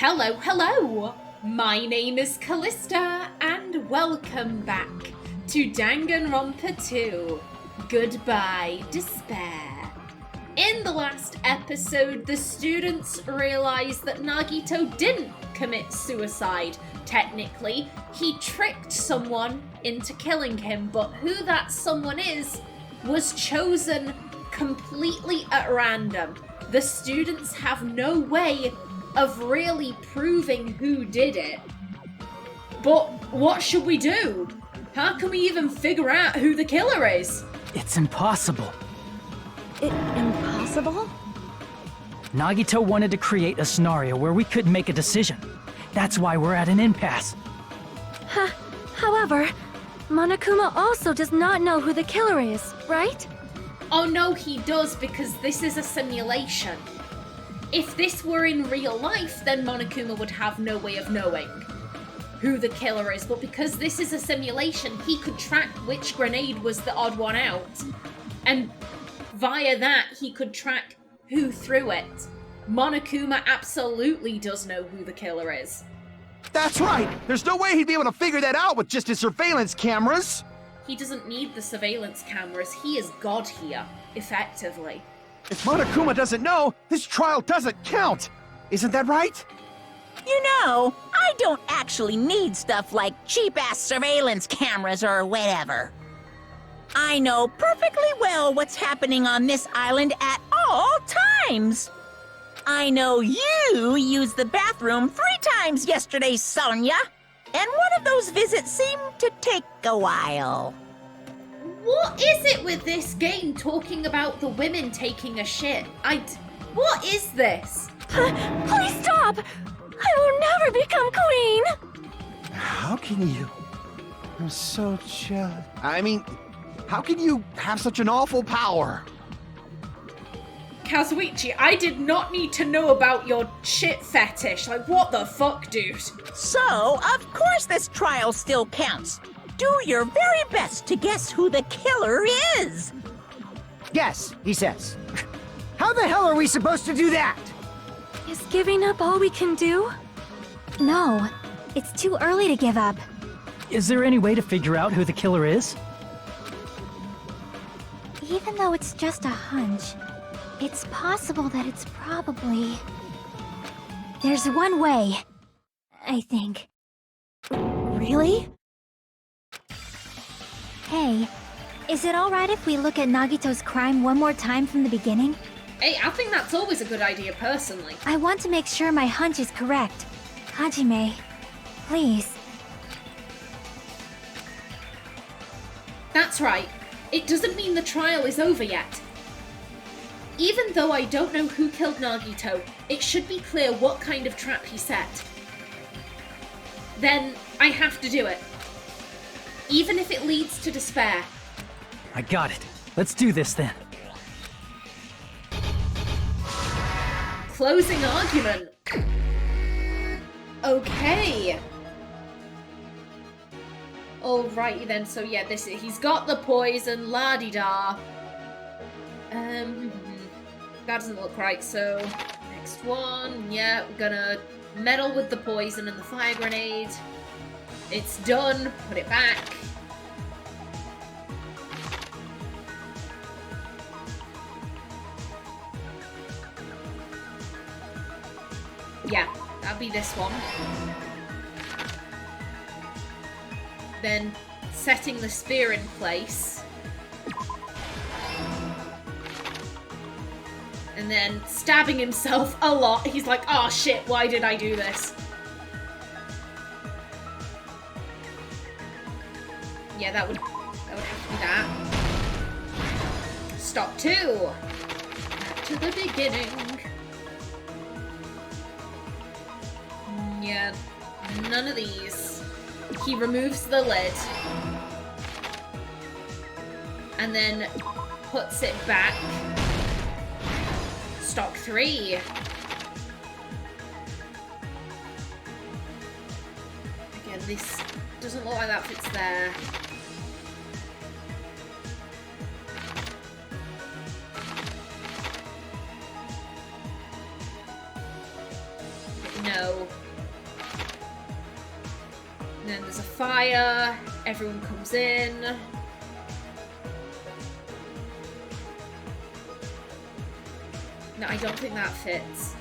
Hello, hello! My name is Callista, and welcome back to Danganronpa 2. Goodbye, Despair. In the last episode, the students realised that Nagito didn't commit suicide. Technically, he tricked someone into killing him, but who that someone is was chosen completely at random. The students have no way of really proving who did it. But what should we do? How can we even figure out who the killer is? It's impossible. Impossible? Nagito wanted to create a scenario where we couldn't make a decision. That's why we're at an impasse. However, Monokuma also does not know who the killer is, right? Oh no, he does, because this is a simulation. If this were in real life, then Monokuma would have no way of knowing who the killer is, but because this is a simulation, he could track which grenade was the odd one out, and via that, he could track who threw it. Monokuma absolutely does know who the killer is. That's right! There's no way he'd be able to figure that out with just his surveillance cameras! He doesn't need the surveillance cameras, he is God here, effectively. If Monokuma doesn't know, this trial doesn't count! Isn't that right? You know, I don't actually need stuff like cheap-ass surveillance cameras or whatever. I know perfectly well what's happening on this island at all times. I know you used the bathroom 3 times yesterday, Sonia, and one of those visits seemed to take a while. What is it with this game talking about the women taking a shit? What is this? Please stop! I will never become queen! How can you? I'm so jealous. How can you have such an awful power? Kazuichi, I did not need to know about your shit fetish. Like, what the fuck, dude? So, of course this trial still counts. Do your very best to guess who the killer is. Guess, he says. How the hell are we supposed to do that? Is giving up all we can do? No, it's too early to give up. Is there any way to figure out who the killer is? Even though it's just a hunch, it's possible that it's probably... There's one way, I think. Really? Hey, is it alright if we look at Nagito's crime one more time from the beginning? Hey, I think that's always a good idea, personally. I want to make sure my hunch is correct. Hajime, please. That's right. It doesn't mean the trial is over yet. Even though I don't know who killed Nagito, it should be clear what kind of trap he set. Then I have to do it. Even if it leads to despair. I got it. Let's do this then. Closing argument. Okay. Alrighty then, so yeah, he's got the poison, la-di-da. That doesn't look right, so next one, yeah, we're gonna meddle with the poison and the fire grenade. It's done, put it back. Yeah, that'll be this one. Then setting the spear in place. And then stabbing himself a lot. He's like, oh shit, why did I do this? Yeah, that would have to be that. Stop 2. Back to the beginning. Yeah, none of these. He removes the lid. And then puts it back. Stock 3. Again, this doesn't look like that fits there. no. And then there's a fire. Everyone comes in. No, I don't think that fits.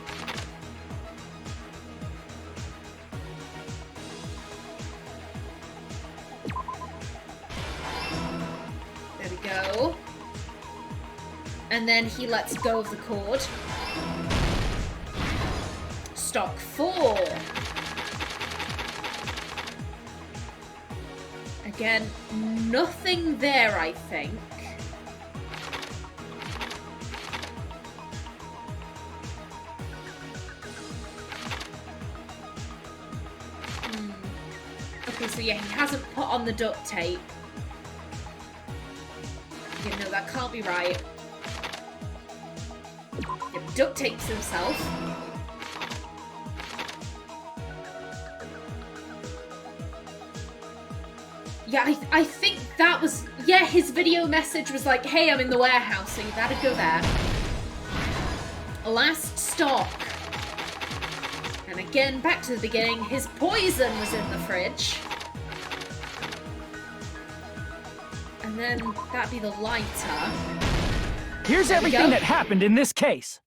There we go. And then he lets go of the cord. Stock 4. Again, nothing there, I think. Okay, so yeah, he hasn't put on the duct tape. Yeah, no, that can't be right. Yeah, duct tapes himself. Yeah, I think that was... Yeah, his video message was like, hey, I'm in the warehouse, so you better go there. Last stop. And again, back to the beginning, his poison was in the fridge. And then that'd be the lighter. Here's everything that happened in this case.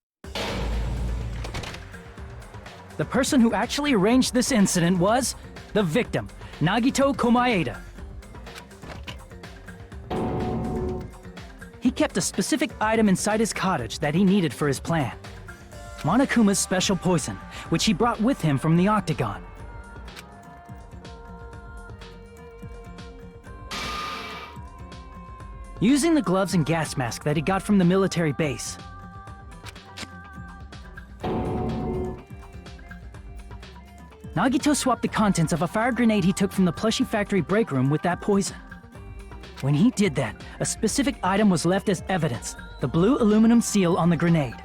The person who actually arranged this incident was the victim, Nagito Komaeda. He kept a specific item inside his cottage that he needed for his plan. Monokuma's special poison, which he brought with him from the Octagon. Using the gloves and gas mask that he got from the military base, Nagito swapped the contents of a fire grenade he took from the plushie factory break room with that poison. When he did that, a specific item was left as evidence, the blue aluminum seal on the grenade.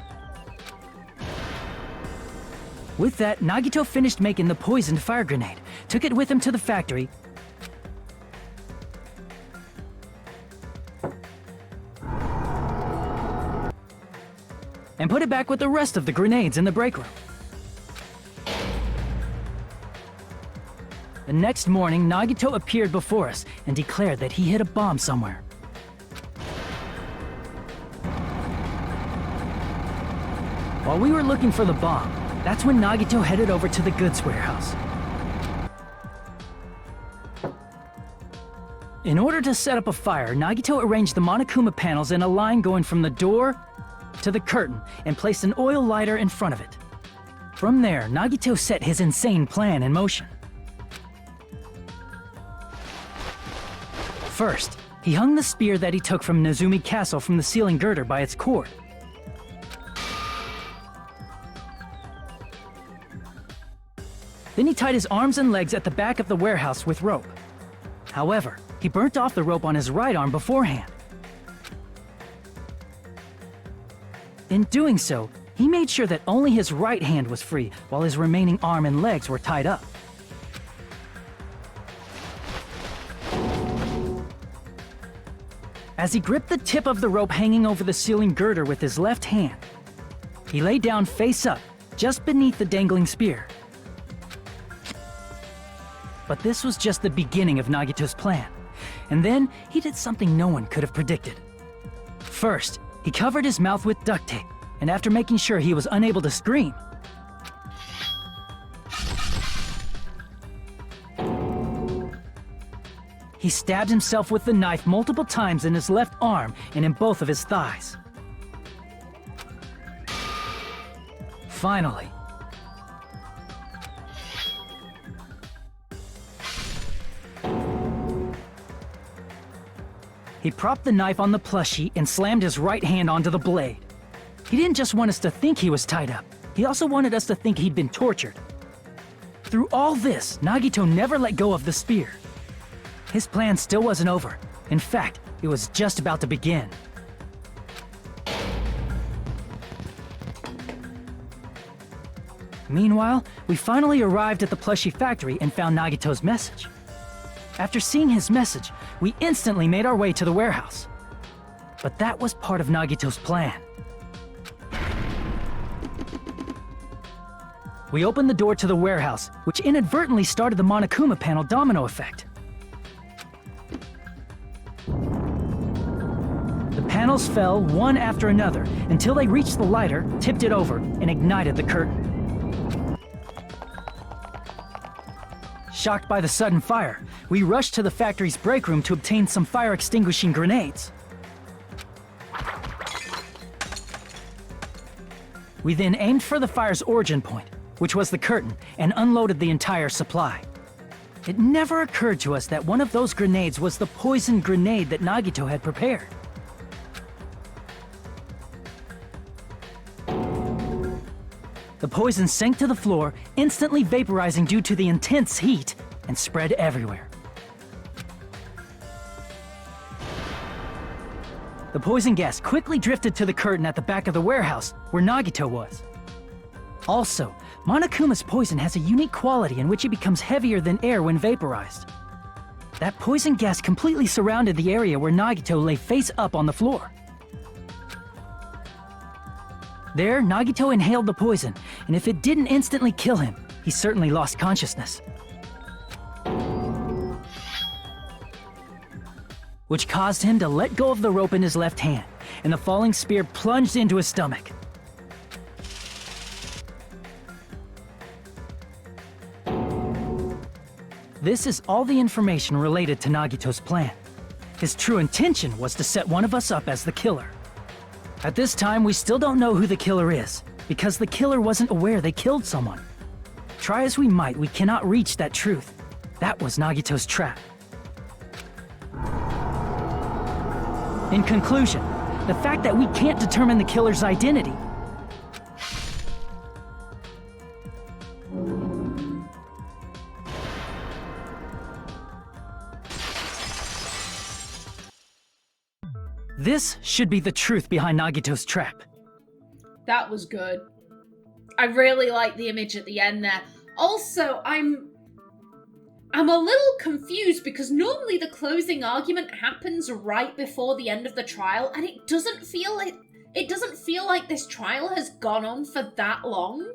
With that, Nagito finished making the poisoned fire grenade, took it with him to the factory, and put it back with the rest of the grenades in the break room. The next morning, Nagito appeared before us and declared that he hid a bomb somewhere. While we were looking for the bomb, that's when Nagito headed over to the goods warehouse. In order to set up a fire, Nagito arranged the Monokuma panels in a line going from the door to the curtain and placed an oil lighter in front of it. From there, Nagito set his insane plan in motion. First, he hung the spear that he took from Nezumi Castle from the ceiling girder by its cord. Then he tied his arms and legs at the back of the warehouse with rope. However, he burnt off the rope on his right arm beforehand. In doing so, he made sure that only his right hand was free while his remaining arm and legs were tied up. As he gripped the tip of the rope hanging over the ceiling girder with his left hand, he lay down face up, just beneath the dangling spear. But this was just the beginning of Nagito's plan. And then, he did something no one could have predicted. First, he covered his mouth with duct tape, and after making sure he was unable to scream, he stabbed himself with the knife multiple times in his left arm and in both of his thighs. Finally, he propped the knife on the plushie and slammed his right hand onto the blade. He didn't just want us to think he was tied up, he also wanted us to think he'd been tortured. Through all this, Nagito never let go of the spear. His plan still wasn't over. In fact, it was just about to begin. Meanwhile, we finally arrived at the plushie factory and found Nagito's message. After seeing his message, we instantly made our way to the warehouse. But that was part of Nagito's plan. We opened the door to the warehouse, which inadvertently started the Monokuma panel domino effect. The panels fell one after another until they reached the lighter, tipped it over, and ignited the curtain. Shocked by the sudden fire, we rushed to the factory's break room to obtain some fire-extinguishing grenades. We then aimed for the fire's origin point, which was the curtain, and unloaded the entire supply. It never occurred to us that one of those grenades was the poison grenade that Nagito had prepared. The poison sank to the floor, instantly vaporizing due to the intense heat, and spread everywhere. The poison gas quickly drifted to the curtain at the back of the warehouse, where Nagito was. Also, Monokuma's poison has a unique quality in which it becomes heavier than air when vaporized. That poison gas completely surrounded the area where Nagito lay face up on the floor. There, Nagito inhaled the poison, and if it didn't instantly kill him, he certainly lost consciousness. Which caused him to let go of the rope in his left hand, and the falling spear plunged into his stomach. This is all the information related to Nagito's plan. His true intention was to set one of us up as the killer. At this time, we still don't know who the killer is, because the killer wasn't aware they killed someone. Try as we might, we cannot reach that truth. That was Nagito's trap. In conclusion, the fact that we can't determine the killer's identity This should be the truth behind Nagito's trap. That was good. I really like the image at the end there. Also, I'm a little confused because normally the closing argument happens right before the end of the trial, and it doesn't feel like this trial has gone on for that long.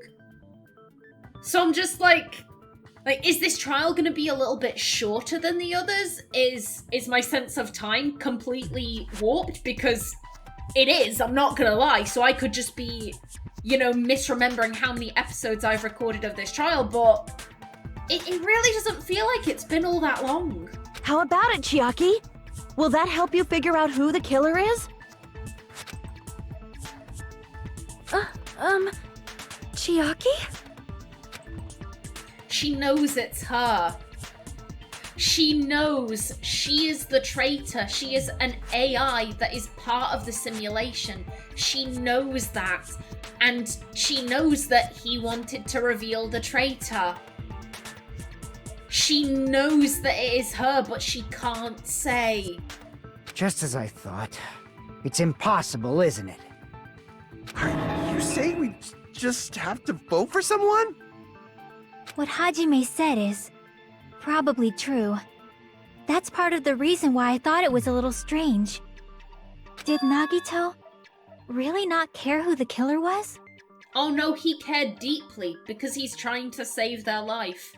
So I'm just like, is this trial going to be a little bit shorter than the others? Is my sense of time completely warped? Because it is, I'm not going to lie. So I could just be, misremembering how many episodes I've recorded of this trial, but it really doesn't feel like it's been all that long. How about it, Chiaki? Will that help you figure out who the killer is? Chiaki? She knows it's her. She knows she is the traitor. She is an AI that is part of the simulation. She knows that. And she knows that he wanted to reveal the traitor. She knows that it is her, but she can't say. Just as I thought. It's impossible, isn't it? Are you saying we just have to vote for someone? What Hajime said is probably true. That's part of the reason why I thought it was a little strange. Did Nagito really not care who the killer was? Oh no, he cared deeply because he's trying to save their life.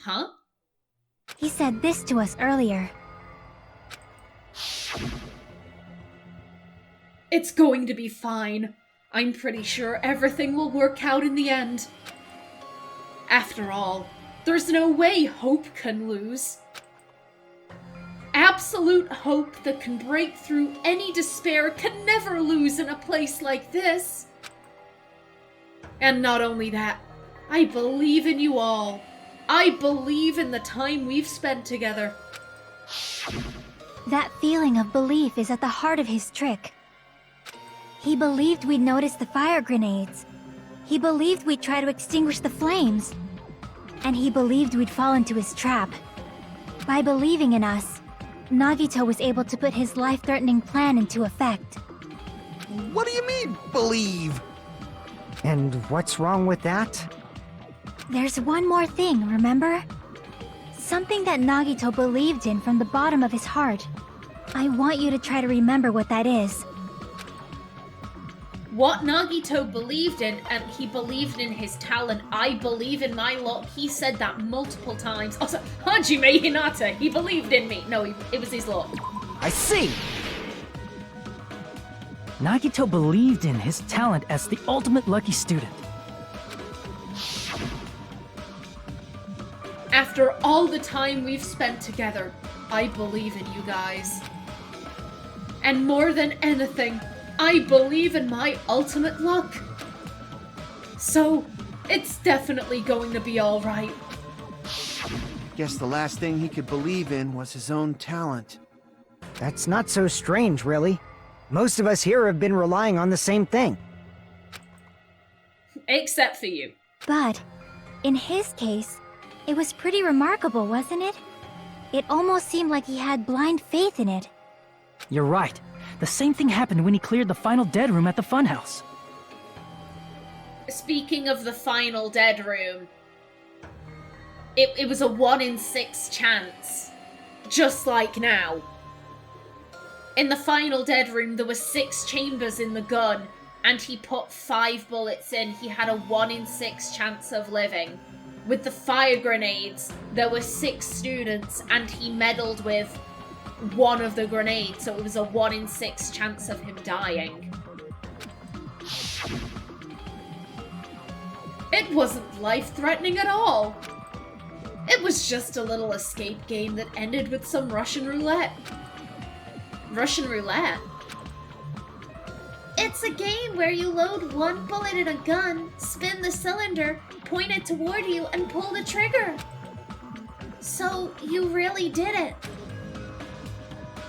Huh? He said this to us earlier. It's going to be fine. I'm pretty sure everything will work out in the end. After all, there's no way hope can lose. Absolute hope that can break through any despair can never lose in a place like this. And not only that, I believe in you all. I believe in the time we've spent together. That feeling of belief is at the heart of his trick. He believed we'd notice the fire grenades. He believed we'd try to extinguish the flames. And he believed we'd fall into his trap. By believing in us, Nagito was able to put his life-threatening plan into effect. What do you mean, believe? And what's wrong with that? There's one more thing, remember? Something that Nagito believed in from the bottom of his heart. I want you to try to remember what that is. what Nagito believed in, and he believed in his talent. I believe in my luck. He said that multiple times. Also, Hajime Hinata, he believed in me. No, it was his luck. I see! Nagito believed in his talent as the ultimate lucky student. After all the time we've spent together, I believe in you guys. And more than anything, I believe in my ultimate luck. So, it's definitely going to be alright. Guess the last thing he could believe in was his own talent. That's not so strange, really. Most of us here have been relying on the same thing. Except for you. But, in his case, it was pretty remarkable, wasn't it? It almost seemed like he had blind faith in it. You're right. The same thing happened when he cleared the final dead room at the funhouse. Speaking of the final dead room, it was a 1 in 6 chance. Just like now. In the final dead room, there were 6 chambers in the gun, and he put 5 bullets in. He had a 1 in 6 chance of living. With the fire grenades, there were 6 students, and he meddled with one of the grenades, so it was a 1 in 6 chance of him dying. It wasn't life-threatening at all. It was just a little escape game that ended with some Russian roulette. Russian roulette? It's a game where you load 1 bullet in a gun, spin the cylinder, point it toward you, and pull the trigger. So, you really did it.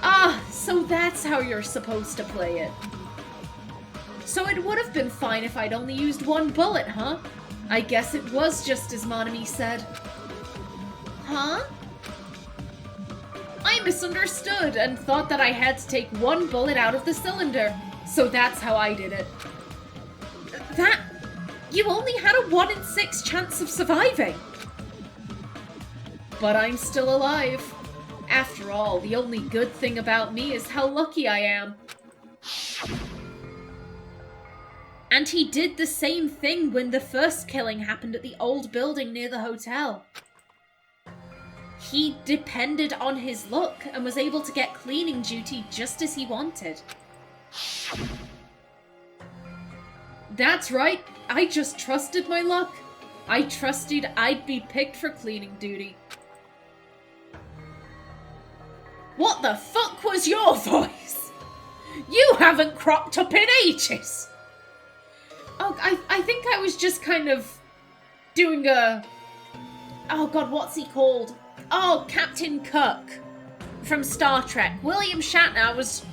Ah, so that's how you're supposed to play it. So it would have been fine if I'd only used 1 bullet, huh? I guess it was just as Monami said. Huh? I misunderstood and thought that I had to take 1 bullet out of the cylinder, so that's how I did it. You only had a 1 in 6 chance of surviving. But I'm still alive. After all, the only good thing about me is how lucky I am. And he did the same thing when the first killing happened at the old building near the hotel. He depended on his luck and was able to get cleaning duty just as he wanted. That's right, I just trusted my luck. I trusted I'd be picked for cleaning duty. What the fuck was your voice? You haven't cropped up in ages! Oh, I think I was just kind of doing a... Oh god, what's he called? Oh, Captain Kirk from Star Trek. William Shatner was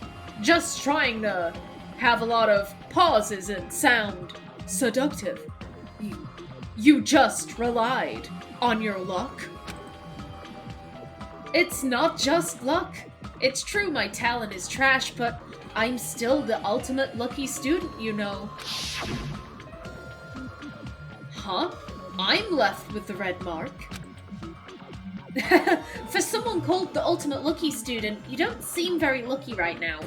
just trying to have a lot of pauses and sound seductive. You just relied on your luck. It's not just luck. It's true my talent is trash, but I'm still the ultimate lucky student, you know. Huh? I'm left with the red mark. For someone called the ultimate lucky student, you don't seem very lucky right now.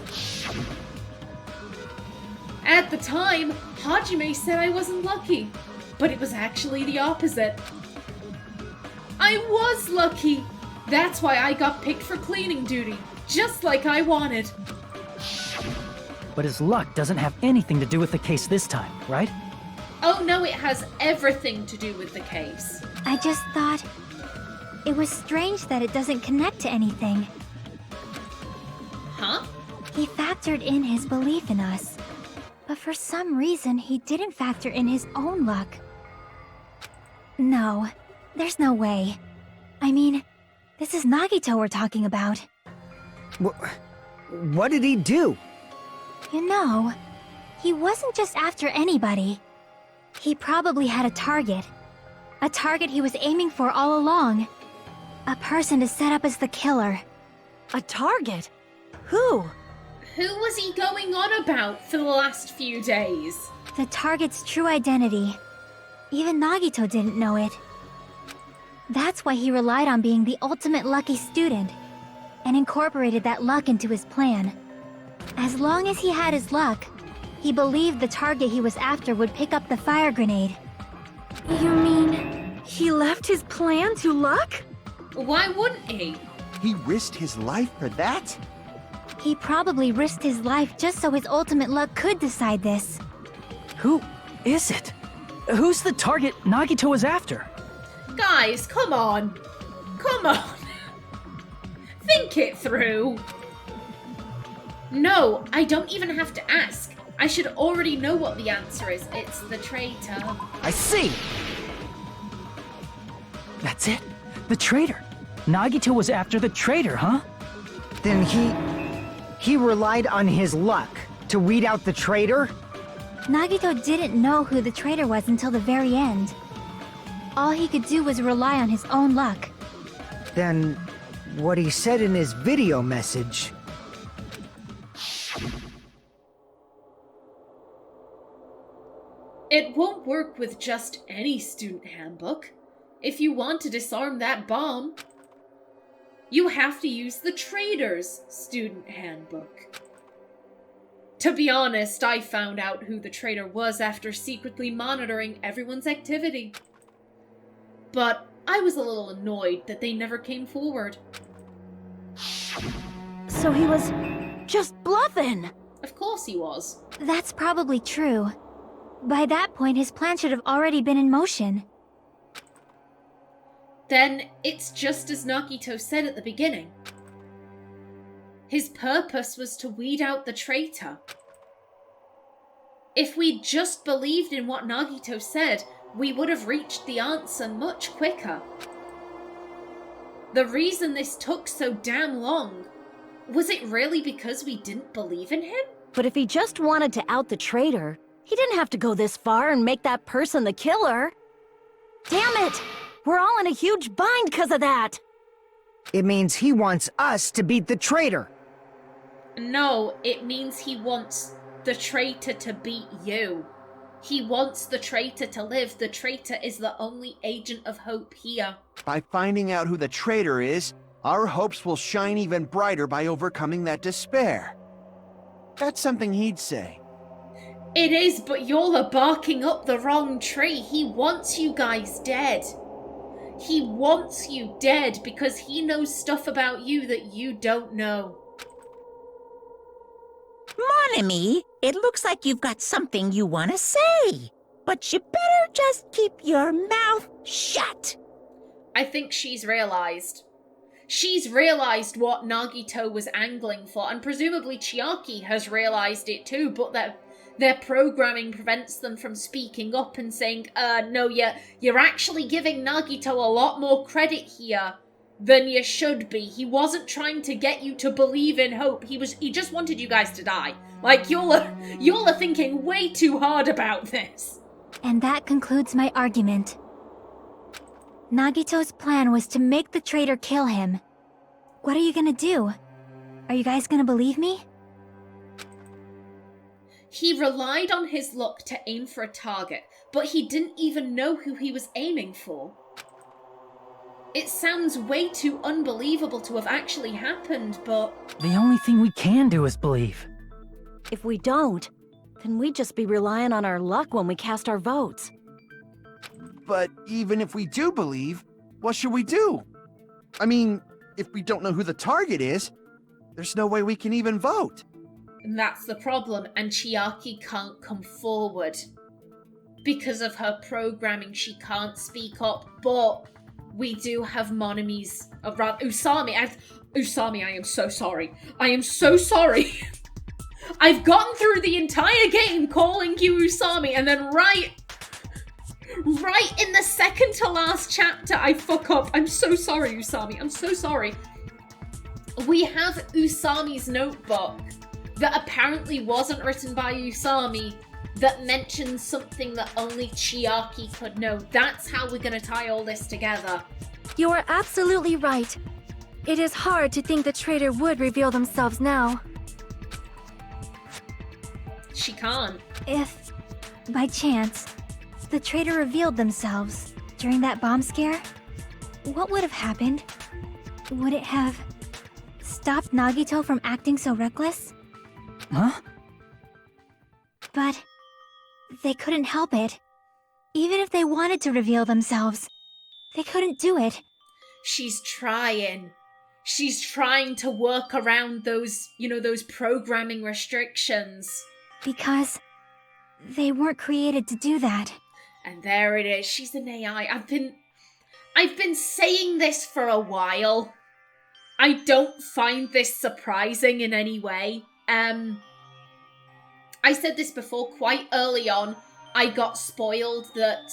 At the time, Hajime said I wasn't lucky, but it was actually the opposite. I was lucky! That's why I got picked for cleaning duty, just like I wanted. But his luck doesn't have anything to do with the case this time, right? Oh no, it has everything to do with the case. I just thought it was strange that it doesn't connect to anything. Huh? He factored in his belief in us, but for some reason he didn't factor in his own luck. No, there's no way. I mean, this is Nagito we're talking about. What did he do? You know, he wasn't just after anybody. He probably had a target. A target he was aiming for all along. A person to set up as the killer. A target? Who? Who was he going on about for the last few days? The target's true identity. Even Nagito didn't know it. That's why he relied on being the ultimate lucky student, and incorporated that luck into his plan. As long as he had his luck, He believed the target he was after would pick up the fire grenade. You mean he left his plan to luck? Why wouldn't he? He risked his life for that? He probably risked his life just so his ultimate luck could decide this. Who is it? Who's the target Nagito was after? Guys, come on. Come on. Think it through. No, I don't even have to ask. I should already know what the answer is. It's the traitor. I see! That's it. The traitor. Nagito was after the traitor, huh? Then he relied on his luck to weed out the traitor? Nagito didn't know who the traitor was until the very end. All he could do was rely on his own luck. Then what he said in his video message... It won't work with just any student handbook. If you want to disarm that bomb, you have to use the traitor's student handbook. To be honest, I found out who the traitor was after secretly monitoring everyone's activity. But I was a little annoyed that they never came forward. So he was just bluffing. Of course he was. That's probably true. By that point, his plan should have already been in motion. Then it's just as Nagito said at the beginning. His purpose was to weed out the traitor. If we'd just believed in what Nagito said, we would have reached the answer much quicker. The reason this took so damn long, was it really because we didn't believe in him? But if he just wanted to out the traitor, he didn't have to go this far and make that person the killer. Damn it! We're all in a huge bind because of that! It means he wants us to beat the traitor. No, it means he wants the traitor to beat you. He wants the traitor to live. The traitor is the only agent of hope here. By finding out who the traitor is, our hopes will shine even brighter by overcoming that despair. That's something he'd say. It is, but y'all are barking up the wrong tree. He wants you guys dead. He wants you dead because he knows stuff about you that you don't know. Mon ami, it looks like you've got something you want to say. But you better just keep your mouth shut. I think she's realized. She's realized what Nagito was angling for, and presumably Chiaki has realized it too, but their programming prevents them from speaking up and saying, no, you're actually giving Nagito a lot more credit here than you should be. He wasn't trying to get you to believe in hope. He just wanted you guys to die. Like, y'all are thinking way too hard about this. And that concludes my argument. Nagito's plan was to make the traitor kill him. What are you gonna do? Are you guys gonna believe me? He relied on his luck to aim for a target, but he didn't even know who he was aiming for. It sounds way too unbelievable to have actually happened, but... The only thing we can do is believe. If we don't, then we'd just be relying on our luck when we cast our votes. But even if we do believe, what should we do? I mean, if we don't know who the target is, there's no way we can even vote. And that's the problem, and Chiaki can't come forward. Because of her programming, she can't speak up, but we do have Monami's... Usami, Usami, I am so sorry. I am so sorry. I've gotten through the entire game calling you Usami, and then right in the second to last chapter, I fuck up. I'm so sorry, Usami. I'm so sorry. We have Usami's notebook that apparently wasn't written by Usami that mentions something that only Chiaki could know. That's how we're gonna tie all this together. You are absolutely right. It is hard to think the traitor would reveal themselves now. She can't. If, by chance, the traitor revealed themselves during that bomb scare, what would have happened? Would it have stopped Nagito from acting so reckless? Huh? But they couldn't help it. Even if they wanted to reveal themselves, they couldn't do it. She's trying. She's trying to work around those, those programming restrictions. Because they weren't created to do that. And there it is. She's an AI. I've been saying this for a while. I don't find this surprising in any way. I said this before, quite early on. I got spoiled that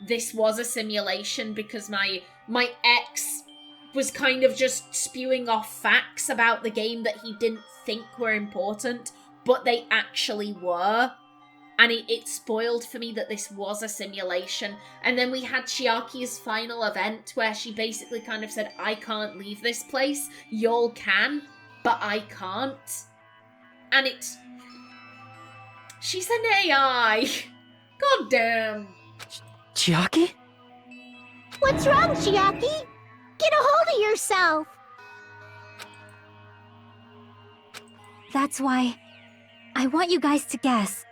this was a simulation because my ex was kind of just spewing off facts about the game that he didn't think were important, but they actually were. And it spoiled for me that this was a simulation. And then we had Chiaki's final event where she basically kind of said, I can't leave this place. Y'all can, but I can't. And she's an AI. God damn. Chiaki? What's wrong, Chiaki? Get a hold of yourself! That's why I want you guys to guess.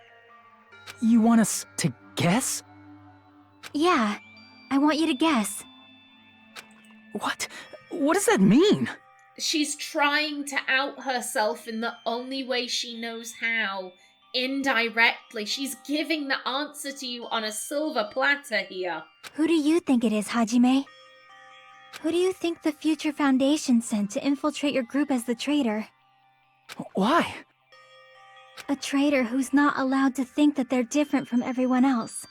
You want us to guess? Yeah, I want you to guess. What? What does that mean? She's trying to out herself in the only way she knows how. Indirectly. She's giving the answer to you on a silver platter here. Who do you think it is, Hajime? Who do you think the Future Foundation sent to infiltrate your group as the traitor? Why? A traitor who's not allowed to think that they're different from everyone else.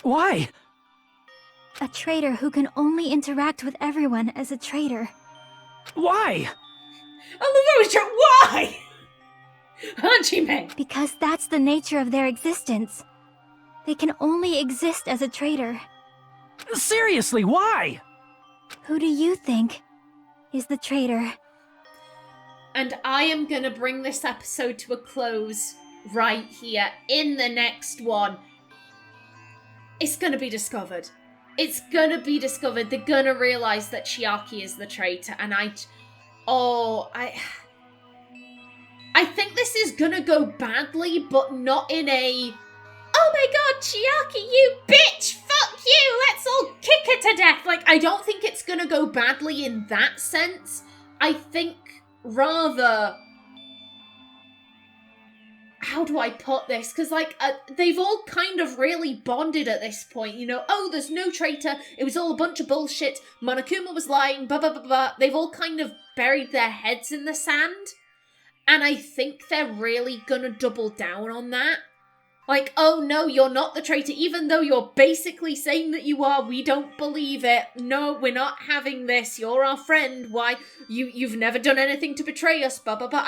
Why? A traitor who can only interact with everyone as a traitor. Why? I love how why? Hajime! Because that's the nature of their existence. They can only exist as a traitor. Seriously, why? Who do you think is the traitor? And I am gonna bring this episode to a close right here in the next one. It's gonna be discovered. It's gonna be discovered. They're gonna realize that Chiaki is the traitor, and I think this is gonna go badly, but not in a, oh my god, Chiaki, you bitch, fuck you, let's all kick her to death. Like, I don't think it's gonna go badly in that sense. I think rather, how do I put this? Because, like, they've all kind of really bonded at this point, oh, there's no traitor, it was all a bunch of bullshit, Monokuma was lying, blah, blah, blah, blah. They've all kind of buried their heads in the sand. And I think they're really gonna double down on that. Like, oh no, you're not the traitor, even though you're basically saying that you are, we don't believe it. No, we're not having this, you're our friend, why? You've never done anything to betray us, blah, blah, blah.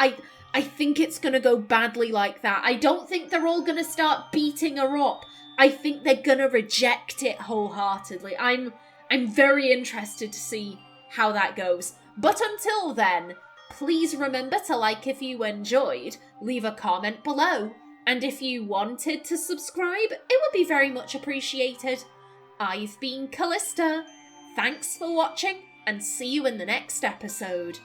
I think it's gonna go badly like that. I don't think they're all gonna start beating her up. I think they're gonna reject it wholeheartedly. I'm very interested to see how that goes. But until then, please remember to like if you enjoyed, leave a comment below, and if you wanted to subscribe, it would be very much appreciated. I've been Callista. Thanks for watching, and see you in the next episode.